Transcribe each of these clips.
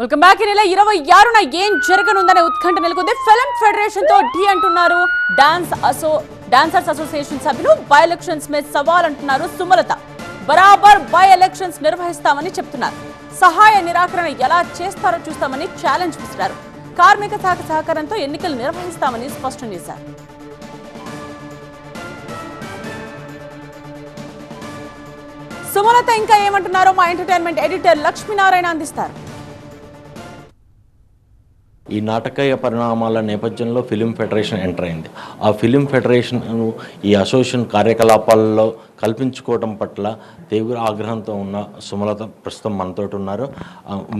Welcome back. ఈ నెల 26న ఏం జరగనుందనే ఉత్కంఠ నెలకొంది. ఫిల్మ్ ఫెడరేషన్ తో ఢీ అంటున్నారు డాన్సర్స్ అసోసియేషన్ సభ్యులు. బై ఎలక్షన్స్ మీద సవాల్ అంటున్నారు సుమలత. బరాబర్ బై ఎలక్షన్స్ నిర్వహిస్తామని చెప్తున్నారు. సహాయ నిరాకరణ ఎలా చేస్తారో చూస్తామని ఛాలెంజ్ విసిరారు. కార్మిక శాఖ సహకారంతో ఎన్నికలు నిర్వహిస్తామని స్పష్టం చేశారు. సుమలత ఇంకా ఏమంటున్నారో మా ఎంటర్టైన్మెంట్ ఎడిటర్ లక్ష్మీనారాయణ అందిస్తారు. ఈ నాటకీయ పరిణామాల నేపథ్యంలో ఫిలిం ఫెడరేషన్ ఎంటర్ అయింది. ఆ ఫిలిం ఫెడరేషన్ ఈ అసోసియేషన్ కార్యకలాపాలలో కల్పించుకోవడం పట్ల తీవ్ర ఆగ్రహంతో ఉన్న సుమలత ప్రస్తుతం మనతో ఉన్నారు.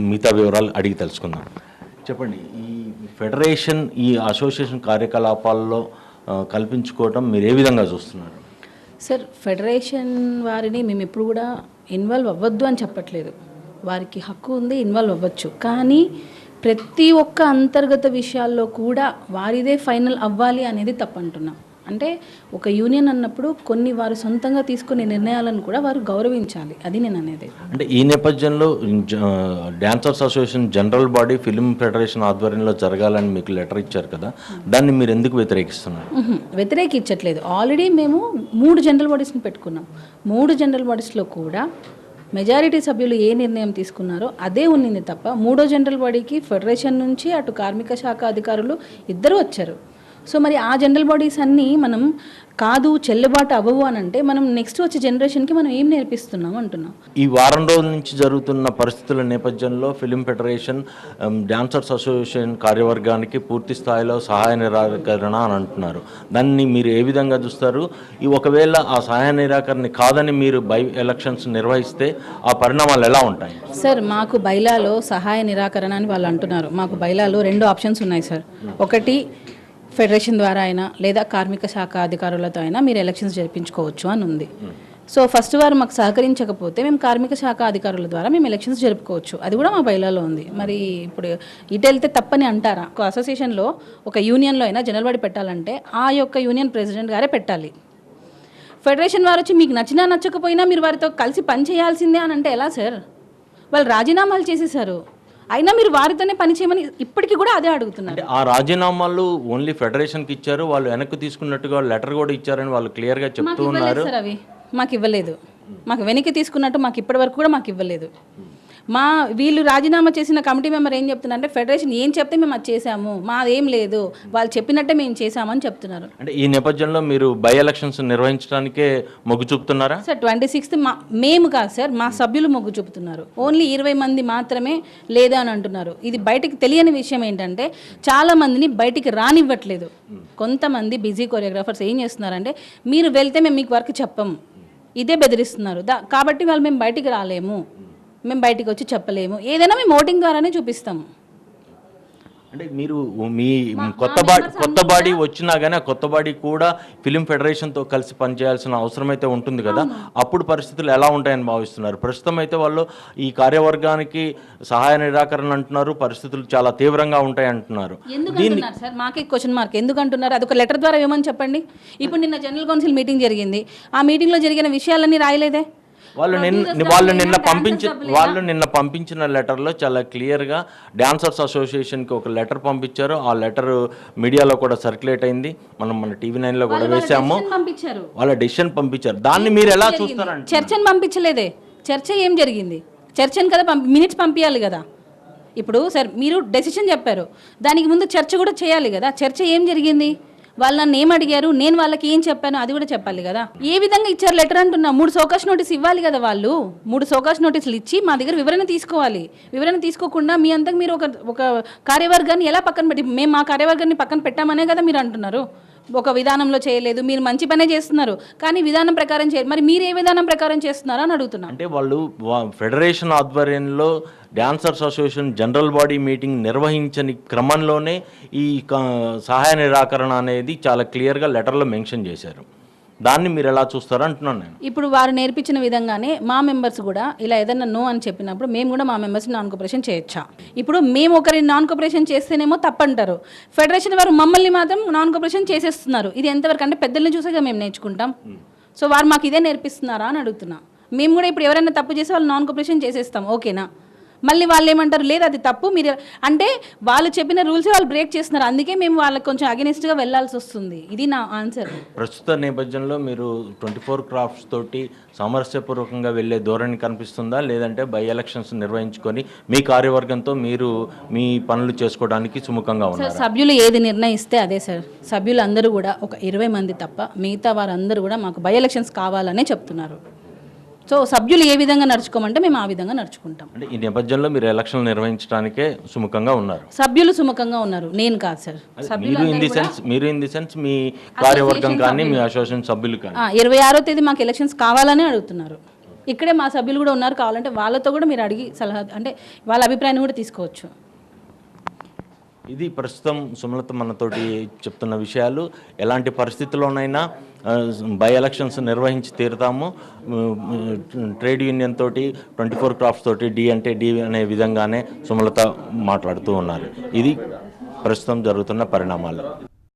మిగతా వివరాలు అడిగి తెలుసుకుందాం. చెప్పండి, ఈ ఫెడరేషన్ ఈ అసోసియేషన్ కార్యకలాపాల్లో కల్పించుకోవటం మీరు ఏ విధంగా చూస్తున్నారు? సార్, ఫెడరేషన్ వారిని మేము ఎప్పుడు కూడా ఇన్వాల్వ్ అవ్వద్దు అని చెప్పట్లేదు. వారికి హక్కు ఉంది, ఇన్వాల్వ్ అవ్వచ్చు. కానీ ప్రతి ఒక్క అంతర్గత విషయాల్లో కూడా వారిదే ఫైనల్ అవ్వాలి అనేది తప్పంటున్నాం. అంటే ఒక యూనియన్ అన్నప్పుడు కొన్ని వారు సొంతంగా తీసుకునే నిర్ణయాలను కూడా వారు గౌరవించాలి. అది నేను అనేది. అంటే ఈ నేపథ్యంలో dancers association general body film federation ఆధ్వర్యంలో జరగాలని మీకు లెటర్ ఇచ్చారు కదా, దాన్ని మీరు ఎందుకు వ్యతిరేకిస్తున్నారు? వ్యతిరేకించట్లేదు. ఆల్రెడీ మేము 3 జనరల్ బాడీస్ని పెట్టుకున్నాం. 3 జనరల్ బాడీస్లో కూడా మెజారిటీ సభ్యులు ఏ నిర్ణయం తీసుకున్నారో అదే ఉన్నింది తప్ప 3వ జనరల్ బాడీకి ఫెడరేషన్ నుంచి అటు కార్మిక శాఖ అధికారులు ఇద్దరు వచ్చారు. సో మరి ఆ జనరల్ బాడీస్ అన్నీ మనం కాదు చెల్లుబాటు అవ్వవు అని అంటే మనం నెక్స్ట్ వచ్చే జనరేషన్కి మనం ఏం నేర్పిస్తున్నాం అంటున్నాం. ఈ వారం రోజుల నుంచి జరుగుతున్న పరిస్థితుల నేపథ్యంలో ఫిలిం ఫెడరేషన్ డాన్సర్స్ అసోసియేషన్ కార్యవర్గానికి పూర్తి స్థాయిలో సహాయ నిరాకరణ అని అంటున్నారు. దాన్ని మీరు ఏ విధంగా చూస్తారు? ఈ ఒకవేళ ఆ సహాయ నిరాకరణ కాదని మీరు బై ఎలక్షన్స్ నిర్వహిస్తే ఆ పరిణామాలు ఎలా ఉంటాయి? సార్, మాకు బైలాలో సహాయ నిరాకరణ అని వాళ్ళు అంటున్నారు. మాకు బైలాలో 2 ఆప్షన్స్ ఉన్నాయి సార్. ఒకటి, ఫెడరేషన్ ద్వారా అయినా లేదా కార్మిక శాఖ అధికారులతో అయినా మీరు ఎలక్షన్స్ జరిపించుకోవచ్చు అని ఉంది. సో ఫస్ట్ వారు మాకు సహకరించకపోతే మేము కార్మిక శాఖ అధికారుల ద్వారా మేము ఎలక్షన్స్ జరుపుకోవచ్చు. అది కూడా మా బైలాలో ఉంది. మరి ఇప్పుడు ఇటు వెళ్తే తప్పని అంటారా? ఒక అసోసియేషన్లో ఒక యూనియన్లో అయినా జనరల్ బాడీ పెట్టాలంటే ఆ యొక్క యూనియన్ ప్రెసిడెంట్ గారే పెట్టాలి. ఫెడరేషన్ వారు వచ్చి మీకు నచ్చినా నచ్చకపోయినా మీరు వారితో కలిసి పని చేయాల్సిందే అని అంటే ఎలా సార్? వాళ్ళు రాజీనామాలు చేసేసారు, అయినా మీరు వారితోనే పని చేయమని ఇప్పటికీ కూడా అదే అడుగుతున్నారు. ఆ రాజీనామాలు ఓన్లీ ఫెడరేషన్కి ఇచ్చారు, వాళ్ళు వెనక్కి తీసుకున్నట్టుగా లెటర్ కూడా ఇచ్చారని వాళ్ళు క్లియర్గా చెప్తూ ఉన్నారు. సార్, అవి మాకు ఇవ్వలేదు. మాకు వెనక్కి తీసుకున్నట్టు మాకు ఇప్పటి వరకు కూడా మాకు ఇవ్వలేదు. వీళ్ళు రాజీనామా చేసిన కమిటీ మెంబర్ ఏం చెప్తున్నారంటే ఫెడరేషన్ ఏం చెప్తే మేము అది చేసాము, మాదేం లేదు, వాళ్ళు చెప్పినట్టే మేము చేసామని చెప్తున్నారు. అంటే ఈ నేపథ్యంలో మీరు బై ఎలక్షన్స్ నిర్వహించడానికే మొగ్గు చూపుతున్నారా? సార్, 26th మేము కాదు సార్, మా సభ్యులు మొగ్గు చూపుతున్నారు. ఓన్లీ 20 మంది మాత్రమే లేదా అని అంటున్నారు. ఇది బయటికి తెలియని విషయం ఏంటంటే చాలా మందిని బయటికి రానివ్వట్లేదు. కొంతమంది బిజీ కొరియోగ్రాఫర్స్ ఏం చేస్తున్నారంటే మీరు వెళ్తే మేము మీకు వర్క్ చెప్పము, ఇదే బెదిరిస్తున్నారు. కాబట్టి వాళ్ళు మేము బయటికి రాలేము, మేము బయటికి వచ్చి చెప్పలేము, ఏదైనా మేము ఓటింగ్ ద్వారానే చూపిస్తాము. అంటే మీరు మీ కొత్త బాడీ వచ్చినా కానీ ఆ కొత్త బాడీ కూడా ఫిలిం ఫెడరేషన్తో కలిసి పనిచేయాల్సిన అవసరం అయితే ఉంటుంది కదా, అప్పుడు పరిస్థితులు ఎలా ఉంటాయని భావిస్తున్నారు? ప్రస్తుతం అయితే వాళ్ళు ఈ కార్యవర్గానికి సహాయ నిరాకరణ అంటున్నారు, పరిస్థితులు చాలా తీవ్రంగా ఉంటాయి అంటున్నారు. ఎందుకంటున్నారు సార్? మాకే క్వశ్చన్ మార్క్. ఎందుకంటున్నారు? అదొక లెటర్ ద్వారా ఏమని చెప్పండి. ఇప్పుడు నిన్న జనరల్ కౌన్సిల్ మీటింగ్ జరిగింది, ఆ మీటింగ్లో జరిగిన విషయాలన్నీ రాయలేదే. వాళ్ళు నిన్న పంపించిన లెటర్లో చాలా క్లియర్గా డాన్సర్స్ అసోసియేషన్కి ఒక లెటర్ పంపించారు. ఆ లెటర్ మీడియాలో కూడా సర్క్యులేట్ అయింది, మన TV9లో కూడా వేసాము. వాళ్ళ డెసిషన్ పంపించారు. దాన్ని మీరు ఎలా చూస్తారంటే చర్చను పంపించలేదే. చర్చ ఏం జరిగింది? చర్చను కదా మినిట్స్ పంపించాలి కదా. ఇప్పుడు సార్ మీరు డెసిషన్ చెప్పారు, దానికి ముందు చర్చ కూడా చేయాలి కదా. చర్చ ఏం జరిగింది? వాళ్ళు నన్ను ఏం అడిగారు, నేను వాళ్ళకి ఏం చెప్పాను అది కూడా చెప్పాలి కదా. ఏ విధంగా ఇచ్చారు లెటర్ అంటున్నా? 3 సోకాష్ నోటీస్ ఇవ్వాలి కదా. వాళ్ళు 3 సోకాష్ నోటీసులు ఇచ్చి మా దగ్గర వివరణ తీసుకోవాలి. వివరణ తీసుకోకుండా మీ అంతకు మీరు ఒక కార్యవర్గాన్ని ఎలా పక్కన పెట్టి, మేము మా కార్యవర్గాన్ని పక్కన పెట్టామనే కదా మీరు అంటున్నారు. ఒక విధానంలో చేయలేదు, మీరు మంచి పనే చేస్తున్నారు కానీ విధానం ప్రకారం మరి మీరు ఏ విధానం ప్రకారం చేస్తున్నారో అని అడుగుతున్నా. అంటే వాళ్ళు ఫెడరేషన్ ఆధ్వర్యంలో dancers association general body meeting నిర్వహించని క్రమంలోనే ఈ సహాయ నిరాకరణ అనేది చాలా క్లియర్గా లెటర్లో మెన్షన్ చేశారు. దాన్ని మీరు ఎలా చూస్తారో అంటున్నాను నేను. ఇప్పుడు వారు నేర్పించిన విధంగానే మా మెంబర్స్ కూడా ఇలా ఏదైనా నో అని చెప్పినప్పుడు మేము కూడా మా మెంబర్స్ని నాన్ కోఆపరేషన్ చేయొచ్చా? ఇప్పుడు మేము ఒకరిని నాన్ కోఆపరేషన్ చేస్తేనేమో తప్పంటారు, ఫెడరేషన్ వారు మమ్మల్ని మాత్రం నాన్ కోఆపరేషన్ చేసేస్తున్నారు. ఇది ఎంతవరకు అంటే పెద్దల్ని చూసేగా మేము నేర్చుకుంటాం. సో వారు మాకు ఇదే నేర్పిస్తున్నారా అని అడుగుతున్నా. మేము కూడా ఇప్పుడు ఎవరైనా తప్పు చేసి వాళ్ళు నాన్ కోఆపరేషన్ చేసేస్తాం, ఓకేనా? మళ్ళీ వాళ్ళు ఏమంటారు లేదు అది తప్పు మీరు అంటే వాళ్ళు చెప్పిన రూల్స్ వాళ్ళు బ్రేక్ చేస్తున్నారు, అందుకే మేము వాళ్ళకి కొంచెం అగెనిస్ట్గా వెళ్ళాల్సి వస్తుంది. ఇది నా ఆన్సర్. ప్రస్తుత నేపథ్యంలో మీరు 24 క్రాఫ్ట్స్ తోటి సామరస్యపూర్వకంగా వెళ్ళే ధోరణి కనిపిస్తుందా, లేదంటే బై ఎలక్షన్స్ నిర్వహించుకొని మీ కార్యవర్గంతో మీరు మీ పనులు చేసుకోవడానికి సుముఖంగా సార్ ఉన్నారు? సభ్యులు ఏది నిర్ణయిస్తే అదే సార్. సభ్యులు అందరూ కూడా ఒక 20 మంది తప్ప మిగతా వారందరూ కూడా మాకు బై ఎలక్షన్స్ కావాలనే చెప్తున్నారు. సో సభ్యులు ఏ విధంగా నడుచుకోమంటే మేము ఆ విధంగా నడుచుకుంటాం. అంటే ఈ నేపథ్యంలో మీరు ఎలక్షన్లు నిర్వహించడానికే సుముఖంగా ఉన్నారు? సభ్యులు సుముఖంగా ఉన్నారు, నేను కాదు సార్. మీరు ఇన్ ది సెన్స్ మీ కార్యవర్గం కానీ మీ అసోసియేషన్ సభ్యులు కానీ 26వ తేదీ మాకు ఎలక్షన్స్ కావాలని అడుగుతున్నారు. ఇక్కడే మా సభ్యులు కూడా ఉన్నారు, కావాలంటే వాళ్ళతో కూడా మీరు అడిగి సలహా అంటే వాళ్ళ అభిప్రాయాన్ని కూడా తీసుకోవచ్చు. ఇది ప్రస్తుతం సుమలత మనతోటి చెప్తున్న విషయాలు. ఎలాంటి పరిస్థితుల్లోనైనా బై ఎలక్షన్స్ నిర్వహించి తీరుతాము, ట్రేడ్ యూనియన్ తోటి 24 క్రాఫ్ట్స్ తోటి డి అంటే డి అనే విధంగానే సుమలత మాట్లాడుతూ ఉన్నారు. ఇది ప్రస్తుతం జరుగుతున్న పరిణామాలు.